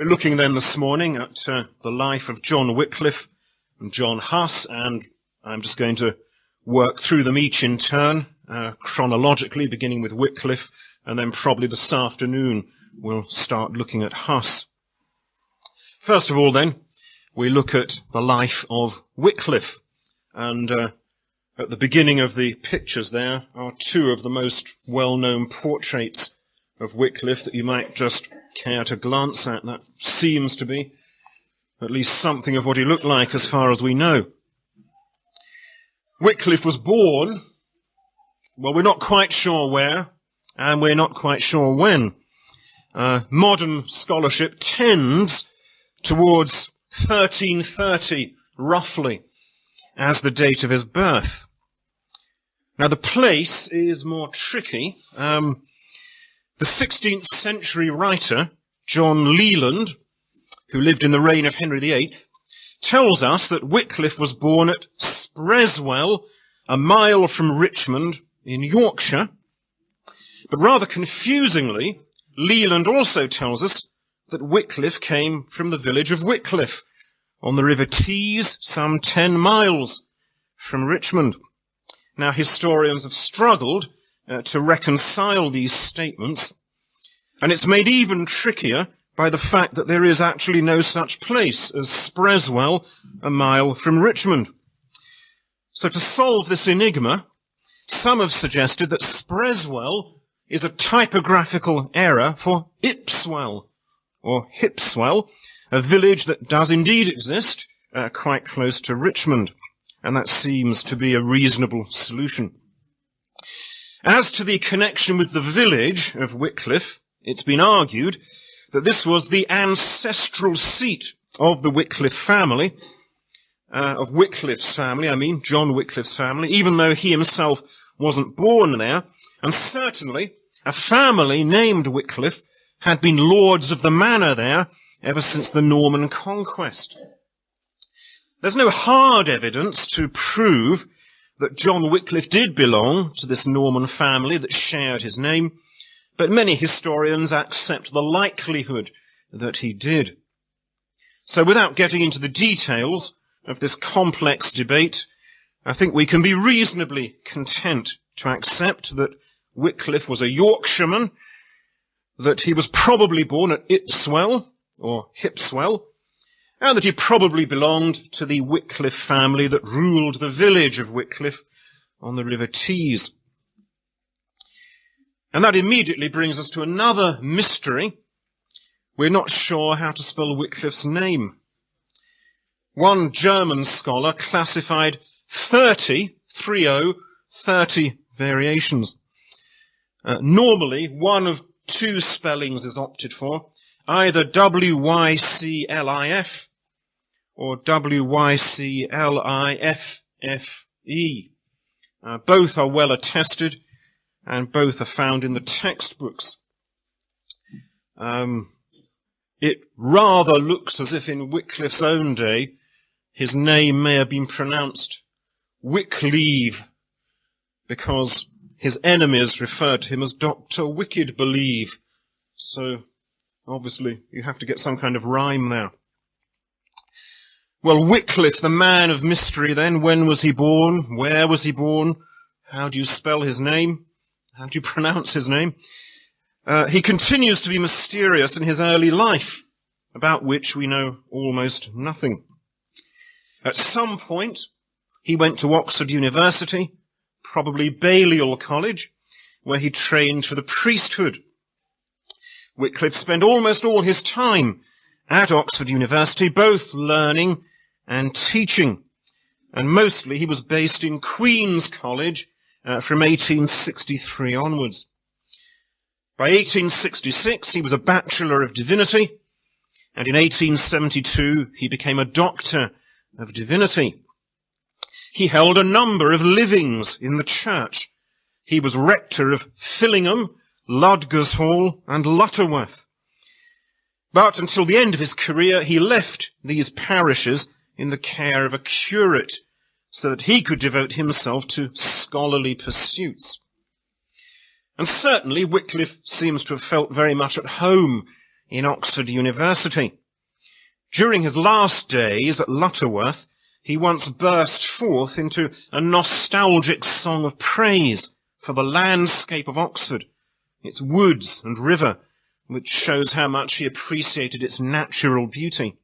We're looking then this morning at the life of John Wycliffe and John Huss, and I'm just going to work through them each in turn, chronologically, beginning with Wycliffe, and then probably this afternoon we'll start looking at Huss. First of all then, we look at the life of Wycliffe, and at the beginning of the pictures there are two of the most well-known portraits of Wycliffe that you might just care to glance at. That seems to be at least something of what he looked like as far as we know. Wycliffe was born, well, we're not quite sure where, and we're not quite sure when. Modern scholarship tends towards 1330, roughly, as the date of his birth. Now, the place is more tricky. The 16th century writer, John Leland, who lived in the reign of Henry VIII, tells us that Wycliffe was born at Spreswell, a mile from Richmond in Yorkshire. But rather confusingly, Leland also tells us that Wycliffe came from the village of Wycliffe on the River Tees, some 10 miles from Richmond. Now, historians have struggled to reconcile these statements, and it's made even trickier by the fact that there is actually no such place as Spreswell, a mile from Richmond. So to solve this enigma, some have suggested that Spreswell is a typographical error for Ipswell, or Hipswell, a village that does indeed exist quite close to Richmond, and that seems to be a reasonable solution. As to the connection with the village of Wycliffe, it's been argued that this was the ancestral seat of the Wycliffe family, John Wycliffe's family, even though he himself wasn't born there, and certainly a family named Wycliffe had been lords of the manor there ever since the Norman conquest. There's no hard evidence to prove that John Wycliffe did belong to this Norman family that shared his name, but many historians accept the likelihood that he did. So without getting into the details of this complex debate, I think we can be reasonably content to accept that Wycliffe was a Yorkshireman, that he was probably born at Ipswell, or Hipswell, and that he probably belonged to the Wycliffe family that ruled the village of Wycliffe on the River Tees. And that immediately brings us to another mystery. We're not sure how to spell Wycliffe's name. One German scholar classified 30 variations. Normally, one of two spellings is opted for, either W-Y-C-L-I-F or W-Y-C-L-I-F-F-E. Both are well attested, and both are found in the textbooks. It rather looks as if in Wycliffe's own day, his name may have been pronounced Wycleve, because his enemies referred to him as Dr. Wicked Believe. So, obviously, you have to get some kind of rhyme there. Well, Wycliffe, the man of mystery then, when was he born? Where was he born? How do you spell his name? How do you pronounce his name? He continues to be mysterious in his early life, about which we know almost nothing. At some point, he went to Oxford University, probably Balliol College, where he trained for the priesthood. Wycliffe spent almost all his time at Oxford University, both learning and teaching, and mostly he was based in Queen's College from 1863 onwards. By 1866, he was a Bachelor of Divinity, and in 1872, he became a Doctor of Divinity. He held a number of livings in the church. He was rector of Fillingham, Ludgershall, and Lutterworth. But until the end of his career, he left these parishes in the care of a curate, so that he could devote himself to scholarly pursuits. And certainly Wycliffe seems to have felt very much at home in Oxford University. During his last days at Lutterworth, he once burst forth into a nostalgic song of praise for the landscape of Oxford, its woods and river, which shows how much he appreciated its natural beauty.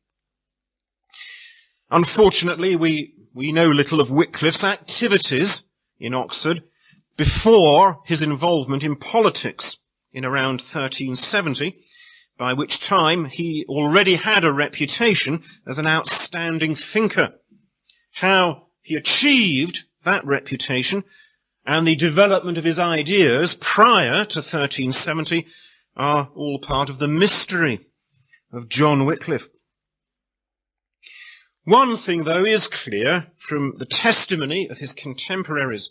Unfortunately, we know little of Wycliffe's activities in Oxford before his involvement in politics in around 1370, by which time he already had a reputation as an outstanding thinker. How he achieved that reputation and the development of his ideas prior to 1370 are all part of the mystery of John Wycliffe. One thing, though, is clear from the testimony of his contemporaries.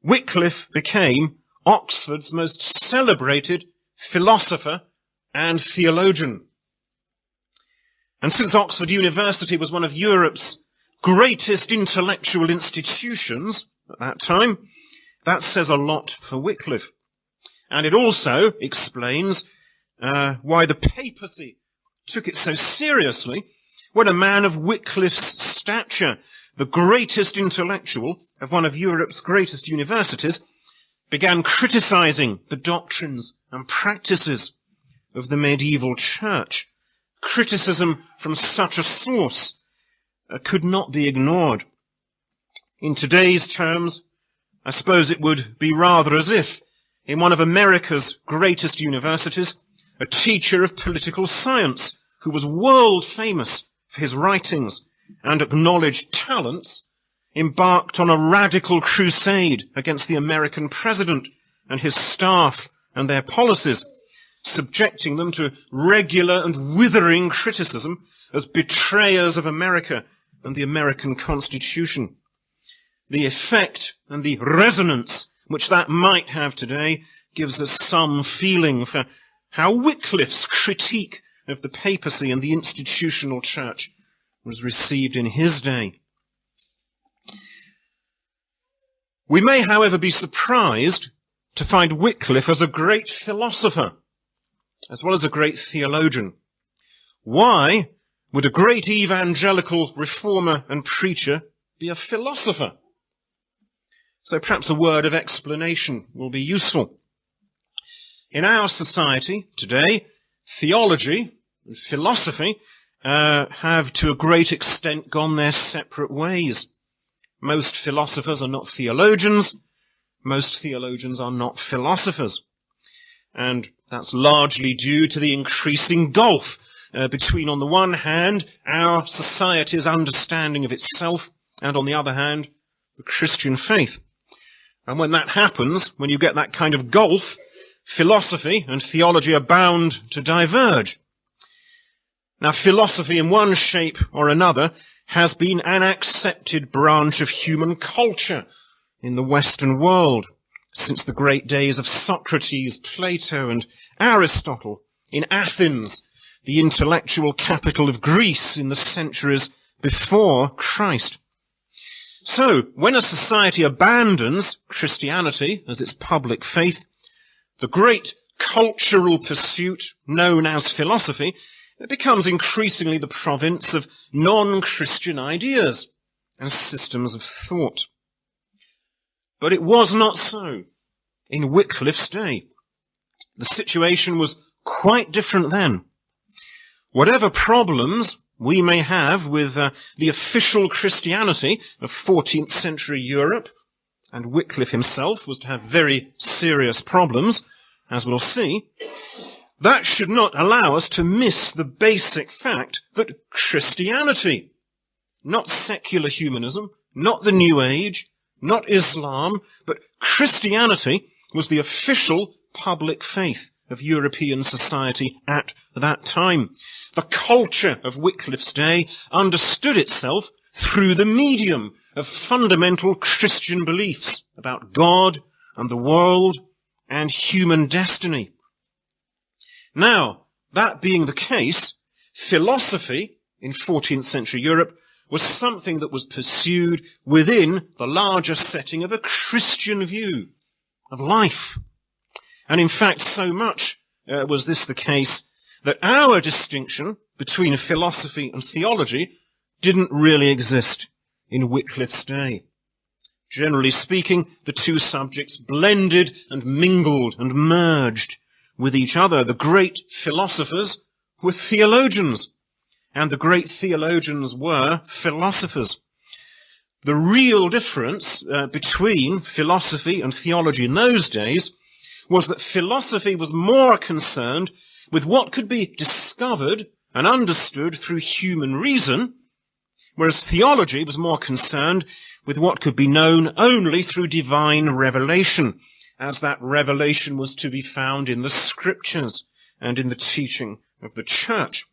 Wycliffe became Oxford's most celebrated philosopher and theologian. And since Oxford University was one of Europe's greatest intellectual institutions at that time, that says a lot for Wycliffe. And it also explains why the papacy took it so seriously when a man of Wycliffe's stature, the greatest intellectual of one of Europe's greatest universities, began criticizing the doctrines and practices of the medieval church. Criticism from such a source could not be ignored. In today's terms, I suppose it would be rather as if, in one of America's greatest universities, a teacher of political science who was world famous for his writings and acknowledged talents embarked on a radical crusade against the American president and his staff and their policies, subjecting them to regular and withering criticism as betrayers of America and the American Constitution. The effect and the resonance which that might have today gives us some feeling for how Wycliffe's critique of the papacy and the institutional church was received in his day. We may, however, be surprised to find Wycliffe as a great philosopher, as well as a great theologian. Why would a great evangelical reformer and preacher be a philosopher? So perhaps a word of explanation will be useful. In our society today, theology and philosophy have to a great extent gone their separate ways. Most philosophers are not theologians. Most theologians are not philosophers. And that's largely due to the increasing gulf between, on the one hand, our society's understanding of itself, and on the other hand, the Christian faith. And when that happens, when you get that kind of gulf, philosophy and theology are bound to diverge. Now, philosophy in one shape or another has been an accepted branch of human culture in the Western world since the great days of Socrates, Plato, and Aristotle in Athens, the intellectual capital of Greece in the centuries before Christ. So, when a society abandons Christianity as its public faith, the great cultural pursuit known as philosophy, it becomes increasingly the province of non-Christian ideas and systems of thought. But it was not so in Wycliffe's day. The situation was quite different then. Whatever problems we may have with the official Christianity of 14th century Europe, and Wycliffe himself was to have very serious problems, as we'll see, that should not allow us to miss the basic fact that Christianity, not secular humanism, not the New Age, not Islam, but Christianity was the official public faith of European society at that time. The culture of Wycliffe's day understood itself through the medium of fundamental Christian beliefs about God and the world and human destiny. Now, that being the case, philosophy in 14th century Europe was something that was pursued within the larger setting of a Christian view of life. And in fact, so much was this the case that our distinction between philosophy and theology didn't really exist in Wycliffe's day. Generally speaking, the two subjects blended and mingled and merged with each other. The great philosophers were theologians, and the great theologians were philosophers. The real difference between philosophy and theology in those days was that philosophy was more concerned with what could be discovered and understood through human reason, whereas theology was more concerned with what could be known only through divine revelation, as that revelation was to be found in the scriptures and in the teaching of the church.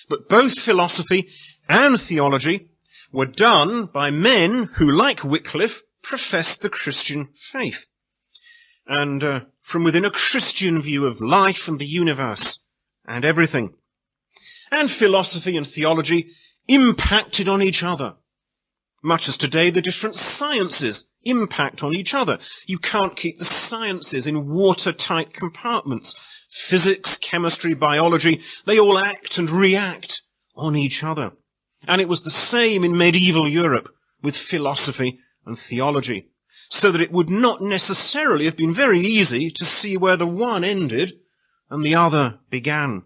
But both philosophy and theology were done by men who, like Wycliffe, professed the Christian faith, and from within a Christian view of life and the universe and everything. And philosophy and theology impacted on each other, much as today the different sciences impact on each other. You can't keep the sciences in watertight compartments. Physics, chemistry, biology, they all act and react on each other. And it was the same in medieval Europe with philosophy and theology, so that it would not necessarily have been very easy to see where the one ended and the other began.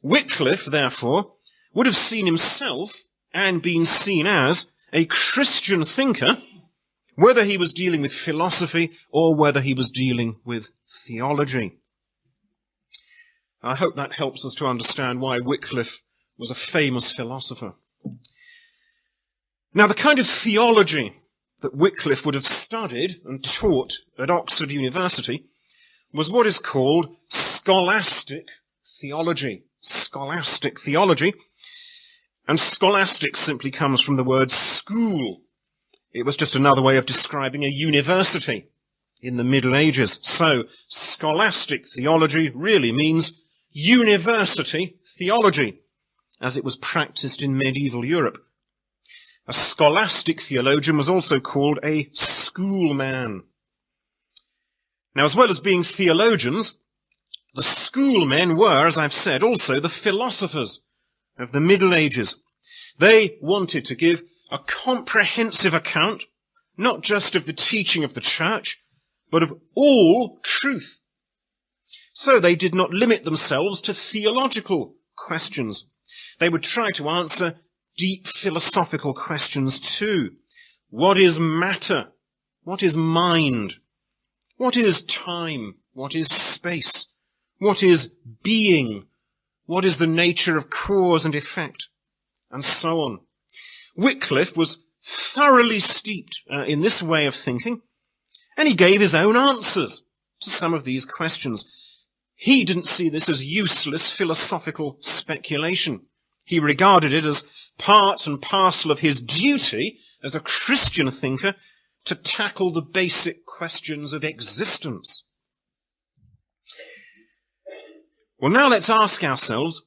Wycliffe, therefore, would have seen himself and been seen as a Christian thinker, whether he was dealing with philosophy or whether he was dealing with theology. I hope that helps us to understand why Wycliffe was a famous philosopher. Now, the kind of theology that Wycliffe would have studied and taught at Oxford University was what is called scholastic theology. Scholastic theology. And scholastic simply comes from the word school. It was just another way of describing a university in the Middle Ages. So, scholastic theology really means university theology, as it was practiced in medieval Europe. A scholastic theologian was also called a schoolman. Now, as well as being theologians, the schoolmen were, as I've said, also the philosophers of the Middle Ages. They wanted to give a comprehensive account, not just of the teaching of the church, but of all truth. So they did not limit themselves to theological questions. They would try to answer deep philosophical questions too. What is matter? What is mind? What is time? What is space? What is being? What is the nature of cause and effect? And so on. Wycliffe was thoroughly steeped in this way of thinking, and he gave his own answers to some of these questions. He didn't see this as useless philosophical speculation. He regarded it as part and parcel of his duty as a Christian thinker to tackle the basic questions of existence. Well, now let's ask ourselves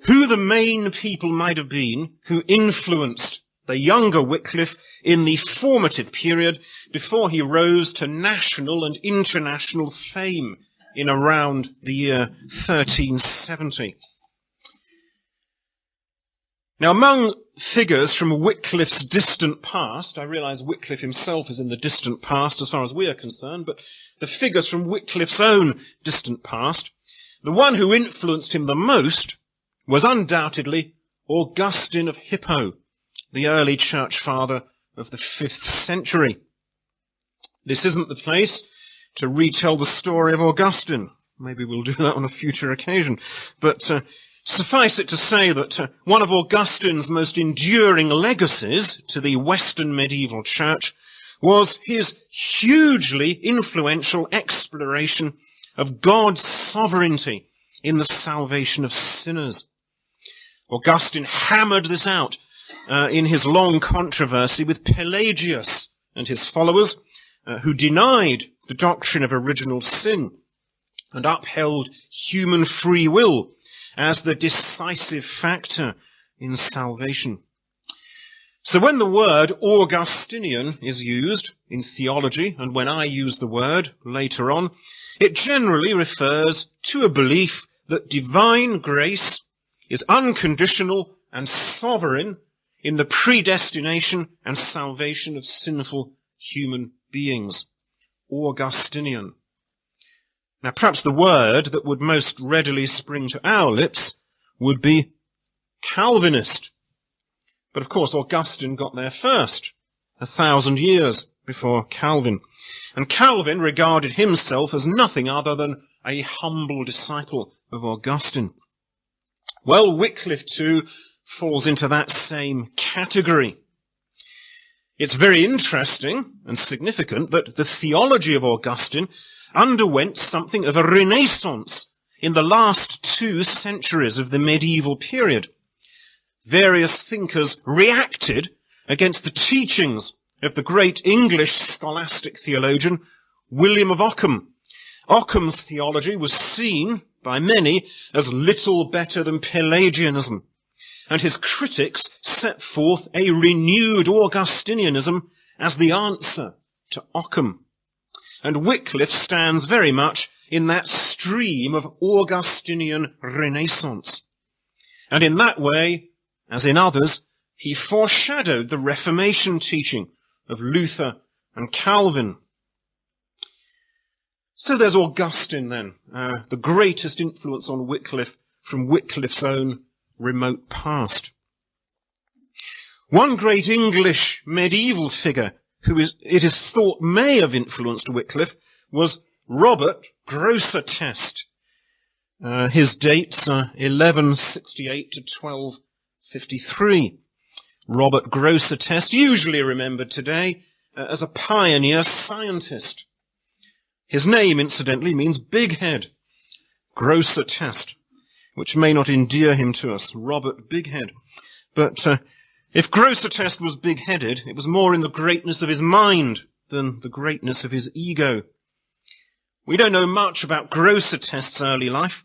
who the main people might have been who influenced the younger Wycliffe in the formative period before he rose to national and international fame in around the year 1370. Now, among figures from Wycliffe's distant past, I realize Wycliffe himself is in the distant past as far as we are concerned, but the figures from Wycliffe's own distant past, the one who influenced him the most was undoubtedly Augustine of Hippo, the early church father of the 5th century. This isn't the place to retell the story of Augustine. Maybe we'll do that on a future occasion. But suffice it to say that one of Augustine's most enduring legacies to the Western medieval church was his hugely influential exploration of God's sovereignty in the salvation of sinners. Augustine hammered this out in his long controversy with Pelagius and his followers, who denied the doctrine of original sin and upheld human free will as the decisive factor in salvation. So when the word Augustinian is used in theology, and when I use the word later on, it generally refers to a belief that divine grace is unconditional and sovereign in the predestination and salvation of sinful human beings. Augustinian. Now, perhaps the word that would most readily spring to our lips would be Calvinist. But of course, Augustine got there first, 1,000 years before Calvin. And Calvin regarded himself as nothing other than a humble disciple of Augustine. Well, Wycliffe too falls into that same category. It's very interesting and significant that the theology of Augustine underwent something of a renaissance in the last 2 centuries of the medieval period. Various thinkers reacted against the teachings of the great English scholastic theologian William of Ockham. Ockham's theology was seen by many as little better than Pelagianism, and his critics set forth a renewed Augustinianism as the answer to Ockham. And Wycliffe stands very much in that stream of Augustinian Renaissance. And in that way, as in others, he foreshadowed the Reformation teaching of Luther and Calvin. So there's Augustine then, the greatest influence on Wycliffe from Wycliffe's own remote past. One great English medieval figure who it is thought may have influenced Wycliffe was Robert Groser. His dates are 1168 to 1253. Robert Groser, usually remembered today as a pioneer scientist. His name, incidentally, means big head. Groser, which may not endear him to us, Robert Bighead. But if Groser was big-headed, it was more in the greatness of his mind than the greatness of his ego. We don't know much about Groser's early life,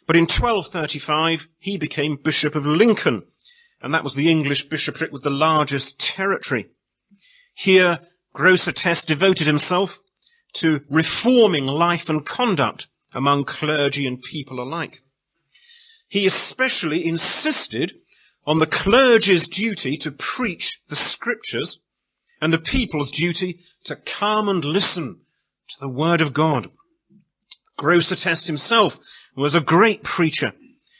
but in 1235 he became Bishop of Lincoln, and that was the English bishopric with the largest territory. Here, Groser devoted himself to reforming life and conduct among clergy and people alike. He especially insisted on the clergy's duty to preach the scriptures and the people's duty to come and listen to the word of God. Groser himself was a great preacher,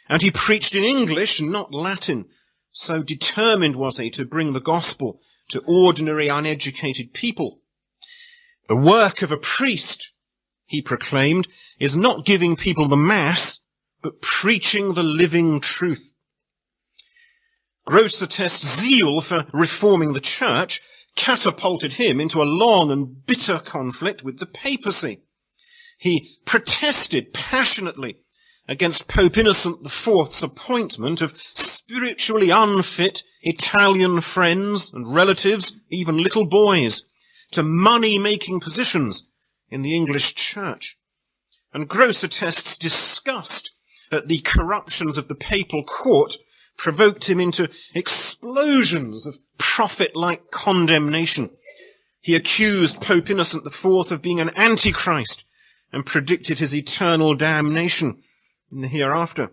and he preached in English, not Latin. So determined was he to bring the gospel to ordinary uneducated people. The work of a priest, he proclaimed, is not giving people the mass, but preaching the living truth. Groser's zeal for reforming the church catapulted him into a long and bitter conflict with the papacy. He protested passionately against Pope Innocent IV's appointment of spiritually unfit Italian friends and relatives, even little boys, to money-making positions in the English church. And Groser's disgust at the corruptions of the papal court provoked him into explosions of prophet-like condemnation. He accused Pope Innocent IV of being an antichrist and predicted his eternal damnation in the hereafter.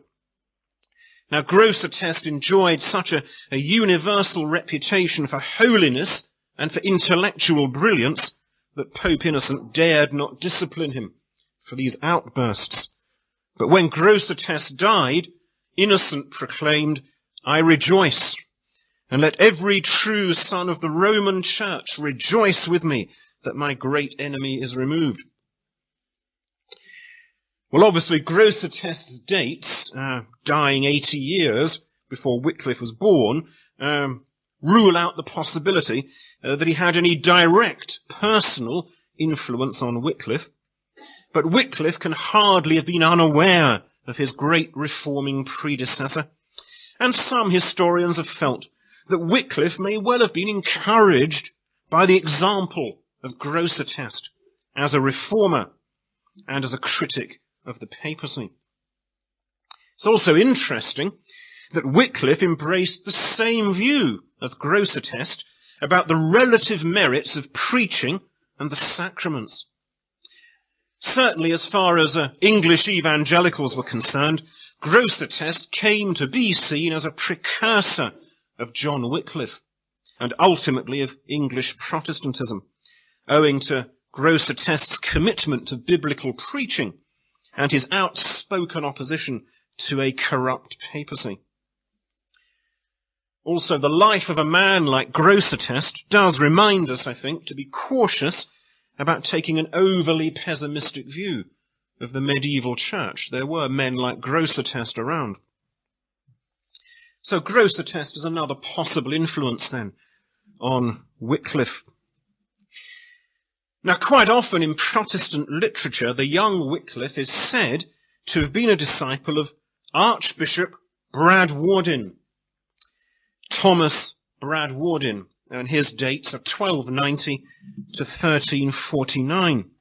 Now, Groser enjoyed such a universal reputation for holiness and for intellectual brilliance that Pope Innocent dared not discipline him for these outbursts. But when Groser died, Innocent proclaimed, "I rejoice, and let every true son of the Roman Church rejoice with me that my great enemy is removed." Well, obviously, Groser's dates, dying 80 years before Wycliffe was born, rule out the possibility that he had any direct personal influence on Wycliffe. But Wycliffe can hardly have been unaware of his great reforming predecessor, and some historians have felt that Wycliffe may well have been encouraged by the example of Groser as a reformer and as a critic of the papacy. It's also interesting that Wycliffe embraced the same view as Groser about the relative merits of preaching and the sacraments. Certainly, as far as English evangelicals were concerned, Groser test came to be seen as a precursor of John Wycliffe and ultimately of English Protestantism, owing to Groser test's commitment to biblical preaching and his outspoken opposition to a corrupt papacy. Also, the life of a man like Groser test does remind us, I think, to be cautious about taking an overly pessimistic view of the medieval church. There were men like Groser test around. So Groser test is another possible influence then on Wycliffe. Now, quite often in Protestant literature, the young Wycliffe is said to have been a disciple of Archbishop Bradwardine, Thomas Bradwardine, and his dates are 1290 to 1349.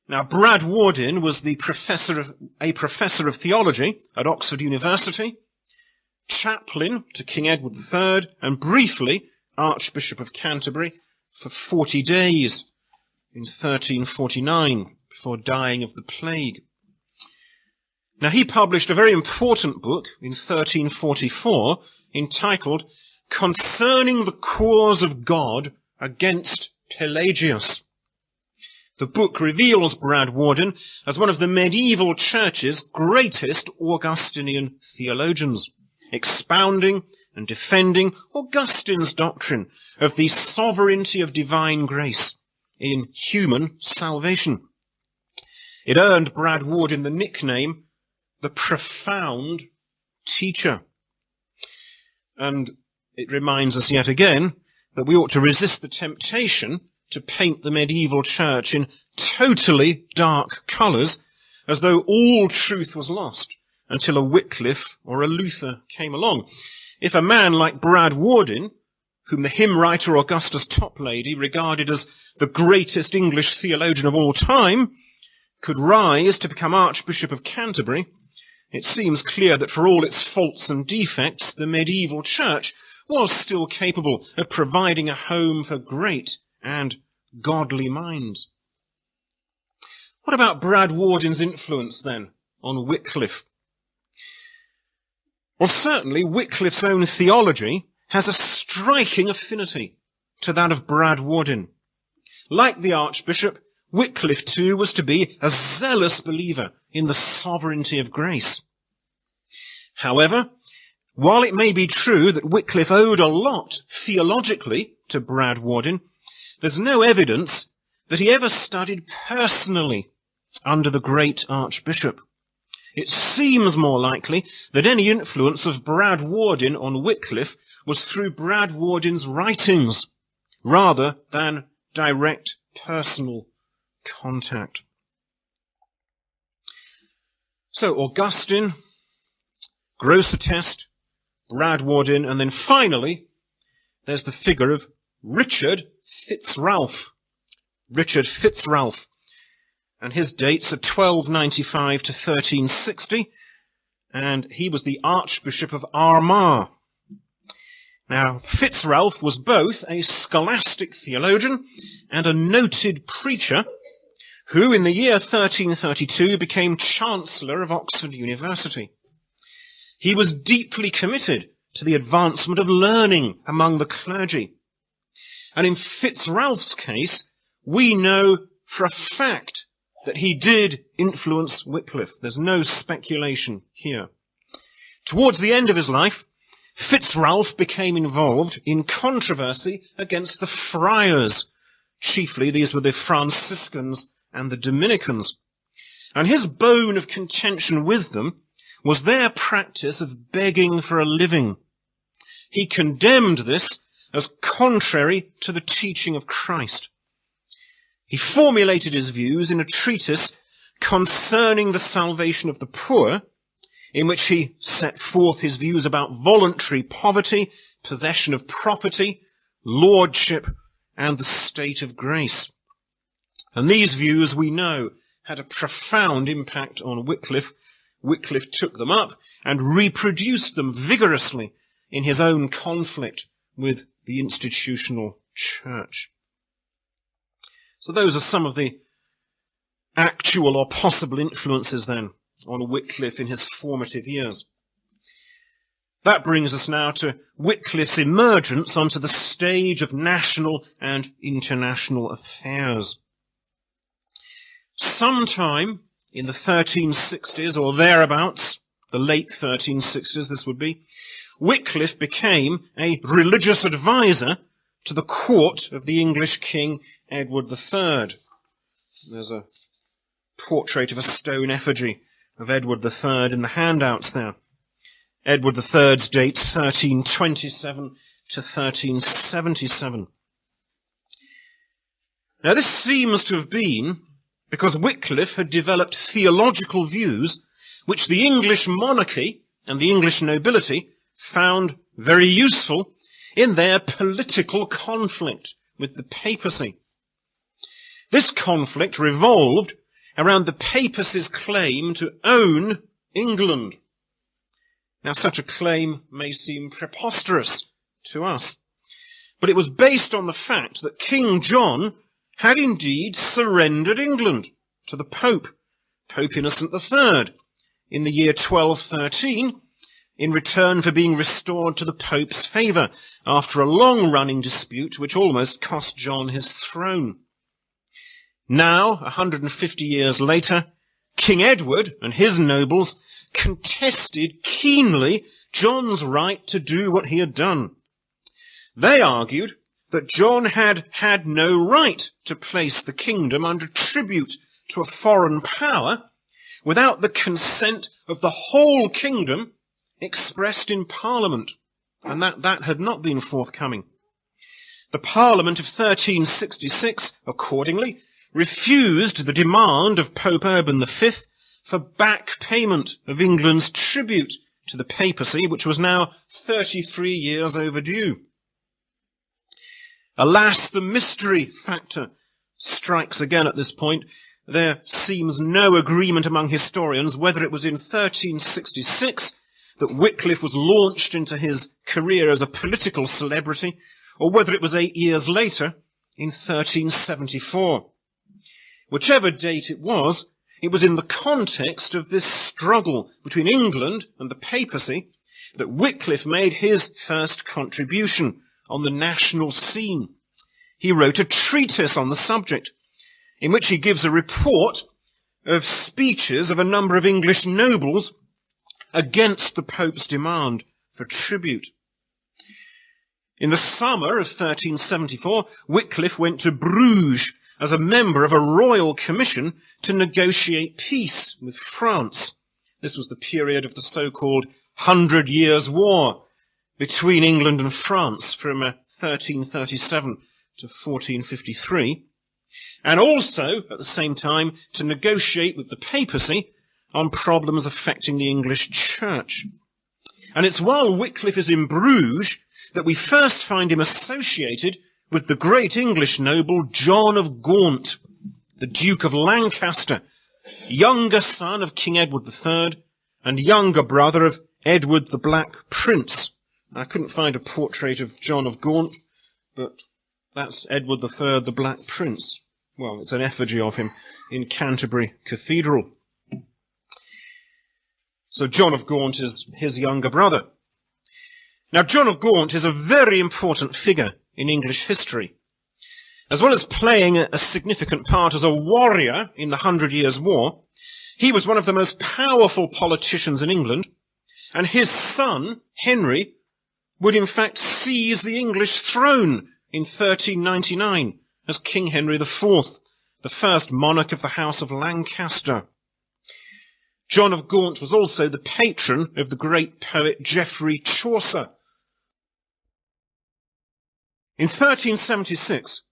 Now, Bradwardine was a professor of theology at Oxford University, chaplain to King Edward III, and briefly Archbishop of Canterbury for 40 days in 1349, before dying of the plague. Now, he published a very important book in 1344 entitled Concerning the Cause of God Against Pelagius. The book reveals Bradwardine as one of the medieval church's greatest Augustinian theologians, expounding and defending Augustine's doctrine of the sovereignty of divine grace in human salvation. It earned Bradwardine the nickname the Profound Teacher. And it reminds us yet again that we ought to resist the temptation to paint the medieval church in totally dark colours, as though all truth was lost until a Wycliffe or a Luther came along. If a man like Bradwardine, whom the hymn writer Augustus Toplady regarded as the greatest English theologian of all time, could rise to become Archbishop of Canterbury, it seems clear that for all its faults and defects, the medieval church was still capable of providing a home for great and godly minds. What about Bradwardine's influence then on Wycliffe? Well, certainly Wycliffe's own theology has a striking affinity to that of Bradwardine. Like the Archbishop, Wycliffe too was to be a zealous believer in the sovereignty of grace. However, while it may be true that Wycliffe owed a lot theologically to Bradwardine, there's no evidence that he ever studied personally under the great Archbishop. It seems more likely that any influence of Bradwardine on Wycliffe was through Bradwardine's writings, rather than direct personal contact. So Augustine, Groser test, Bradwardine, and then finally there's the figure of Richard Fitzralph. Richard Fitzralph. And his dates are 1295 to 1360, and he was the Archbishop of Armagh. Now, Fitzralph was both a scholastic theologian and a noted preacher who in the year 1332 became Chancellor of Oxford University. He was deeply committed to the advancement of learning among the clergy. And in Fitzralph's case, we know for a fact that he did influence Wycliffe. There's no speculation here. Towards the end of his life, Fitzralph became involved in controversy against the friars. Chiefly, these were the Franciscans and the Dominicans. And his bone of contention with them was their practice of begging for a living. He condemned this as contrary to the teaching of Christ. He formulated his views in a treatise concerning the salvation of the poor, in which he set forth his views about voluntary poverty, possession of property, lordship, and the state of grace. And these views, we know, had a profound impact on Wycliffe. Wycliffe took them up and reproduced them vigorously in his own conflict with the institutional church. So those are some of the actual or possible influences then on Wycliffe in his formative years. That brings us now to Wycliffe's emergence onto the stage of national and international affairs. Sometime in the 1360s or thereabouts, the late 1360s this would be, Wycliffe became a religious advisor to the court of the English King Edward III. There's a portrait of a stone effigy of Edward III in the handouts there. Edward III's date 1327 to 1377. Now this seems to have been because Wycliffe had developed theological views which the English monarchy and the English nobility found very useful in their political conflict with the papacy. This conflict revolved around the papacy's claim to own England. Now, such a claim may seem preposterous to us, but it was based on the fact that King John had indeed surrendered England to the Pope, Pope Innocent III, in the year 1213, in return for being restored to the Pope's favour after a long-running dispute which almost cost John his throne. Now, 150 years later, King Edward and his nobles contested keenly John's right to do what he had done. They argued that John had had no right to place the kingdom under tribute to a foreign power without the consent of the whole kingdom expressed in Parliament, and that had not been forthcoming. The Parliament of 1366, accordingly, refused the demand of Pope Urban V for back payment of England's tribute to the papacy, which was now 33 years overdue. Alas, the mystery factor strikes again at this point. There seems no agreement among historians whether it was in 1366 that Wycliffe was launched into his career as a political celebrity, or whether it was 8 years later, in 1374. Whichever date it was in the context of this struggle between England and the papacy that Wycliffe made his first contribution on the national scene. He wrote a treatise on the subject, in which he gives a report of speeches of a number of English nobles against the Pope's demand for tribute. In the summer of 1374, Wycliffe went to Bruges as a member of a royal commission to negotiate peace with France. This was the period of the so-called 100 Years' War between England and France from 1337 to 1453, and also, at the same time, to negotiate with the papacy on problems affecting the English church. And it's while Wycliffe is in Bruges that we first find him associated with the great English noble John of Gaunt, the Duke of Lancaster, younger son of King Edward III and younger brother of Edward the Black Prince. I couldn't find a portrait of John of Gaunt, but that's Edward III the Black Prince. Well, it's an effigy of him in Canterbury Cathedral. So John of Gaunt is his younger brother. Now, John of Gaunt is a very important figure in English history. As well as playing a significant part as a warrior in the 100 Years' War, he was one of the most powerful politicians in England, and his son, Henry, would in fact seize the English throne in 1399 as King Henry IV, the first monarch of the House of Lancaster. John of Gaunt was also the patron of the great poet Geoffrey Chaucer. In 1376,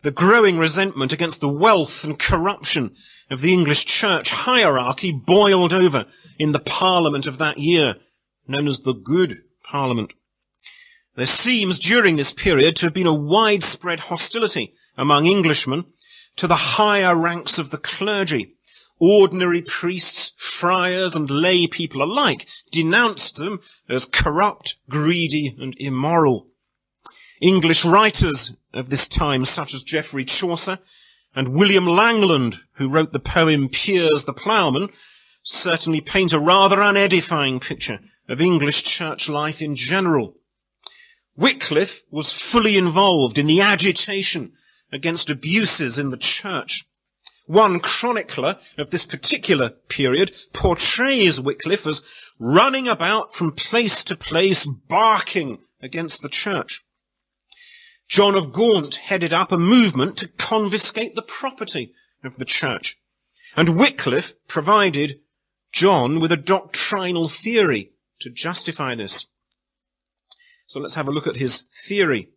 the growing resentment against the wealth and corruption of the English church hierarchy boiled over in the Parliament of that year, known as the Good Parliament. There seems during this period to have been a widespread hostility among Englishmen to the higher ranks of the clergy. Ordinary priests, friars, and lay people alike denounced them as corrupt, greedy, and immoral. English writers of this time, such as Geoffrey Chaucer and William Langland, who wrote the poem Piers the Ploughman, certainly paint a rather unedifying picture of English church life in general. Wycliffe was fully involved in the agitation against abuses in the church. One chronicler of this particular period portrays Wycliffe as running about from place to place, barking against the church. John of Gaunt headed up a movement to confiscate the property of the church, and Wycliffe provided John with a doctrinal theory to justify this. So let's have a look at his theory.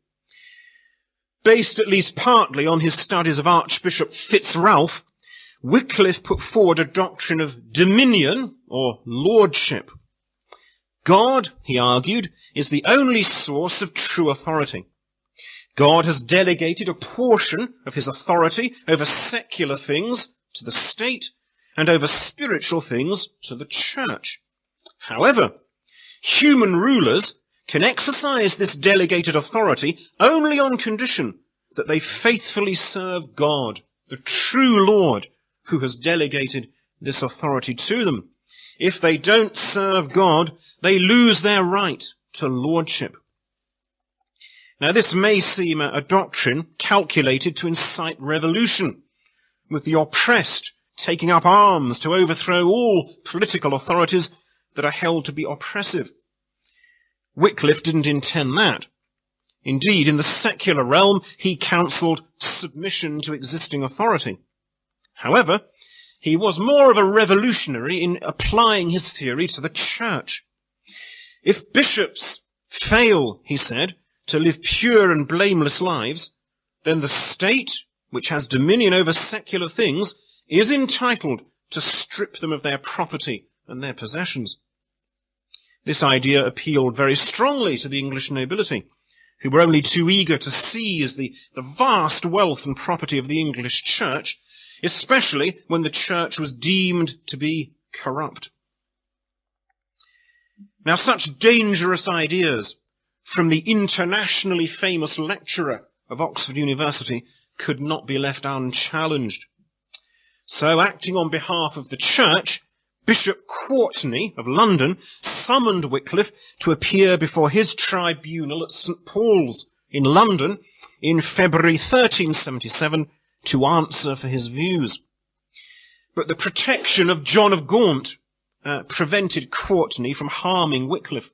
Based at least partly on his studies of Archbishop Fitzralph, Wycliffe put forward a doctrine of dominion, or lordship. God, he argued, is the only source of true authority. God has delegated a portion of his authority over secular things to the state and over spiritual things to the church. However, human rulers can exercise this delegated authority only on condition that they faithfully serve God, the true Lord, who has delegated this authority to them. If they don't serve God, they lose their right to lordship. Now, this may seem a doctrine calculated to incite revolution, with the oppressed taking up arms to overthrow all political authorities that are held to be oppressive. Wycliffe didn't intend that. Indeed, in the secular realm, he counselled submission to existing authority. However, he was more of a revolutionary in applying his theory to the church. If bishops fail, he said, to live pure and blameless lives, then the state, which has dominion over secular things, is entitled to strip them of their property and their possessions. This idea appealed very strongly to the English nobility, who were only too eager to seize the vast wealth and property of the English church, especially when the church was deemed to be corrupt. Now, such dangerous ideas from the internationally famous lecturer of Oxford University could not be left unchallenged. So, acting on behalf of the church, Bishop Courtenay of London summoned Wycliffe to appear before his tribunal at St. Paul's in London in February 1377 to answer for his views. But the protection of John of Gaunt prevented Courtenay from harming Wycliffe.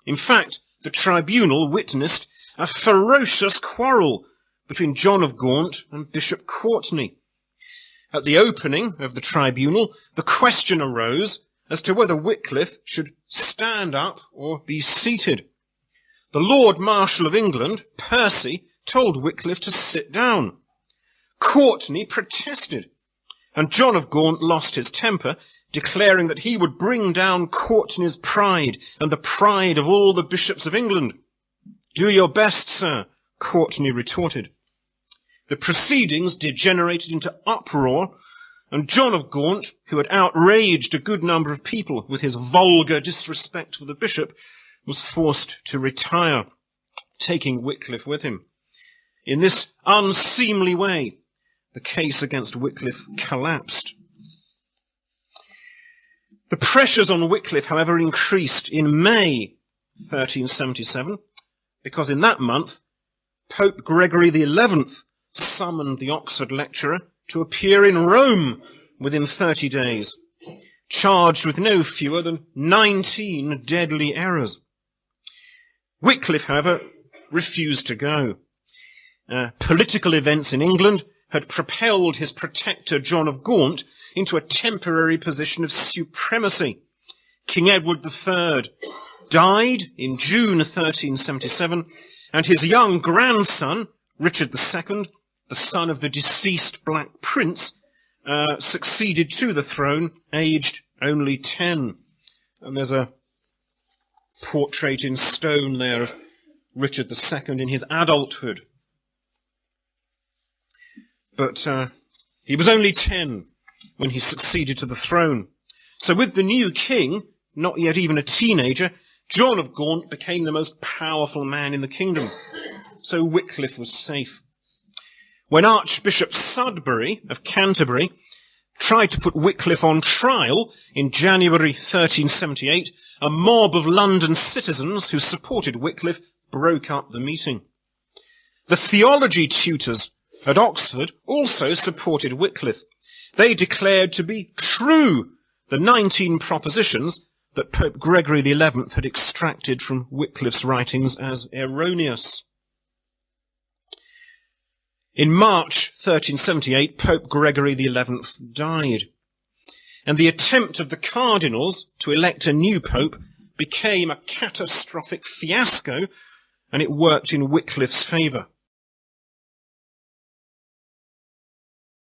In fact, the tribunal witnessed a ferocious quarrel between John of Gaunt and Bishop Courtenay. At the opening of the tribunal, the question arose as to whether Wycliffe should stand up or be seated. The Lord Marshal of England, Percy, told Wycliffe to sit down. Courtenay protested, and John of Gaunt lost his temper, declaring that he would bring down Courtenay's pride and the pride of all the bishops of England. "Do your best, sir," Courtenay retorted. The proceedings degenerated into uproar, and John of Gaunt, who had outraged a good number of people with his vulgar disrespect for the bishop, was forced to retire, taking Wycliffe with him. In this unseemly way, the case against Wycliffe collapsed. The pressures on Wycliffe, however, increased in May 1377, because in that month, Pope Gregory XI summoned the Oxford lecturer to appear in Rome within 30 days, charged with no fewer than 19 deadly errors. Wycliffe, however, refused to go. Political events in England had propelled his protector John of Gaunt into a temporary position of supremacy. King Edward III died in June 1377, and his young grandson, Richard II, the son of the deceased Black Prince, succeeded to the throne, aged only 10. And there's a portrait in stone there of Richard II in his adulthood. But he was only 10 when he succeeded to the throne. So with the new king, not yet even a teenager, John of Gaunt became the most powerful man in the kingdom. So Wycliffe was safe. When Archbishop Sudbury of Canterbury tried to put Wycliffe on trial in January 1378, a mob of London citizens who supported Wycliffe broke up the meeting. The theology tutors at Oxford also supported Wycliffe. They declared to be true the 19 propositions that Pope Gregory XI had extracted from Wycliffe's writings as erroneous. In March 1378, Pope Gregory XI died, and the attempt of the cardinals to elect a new pope became a catastrophic fiasco, and it worked in Wycliffe's favour.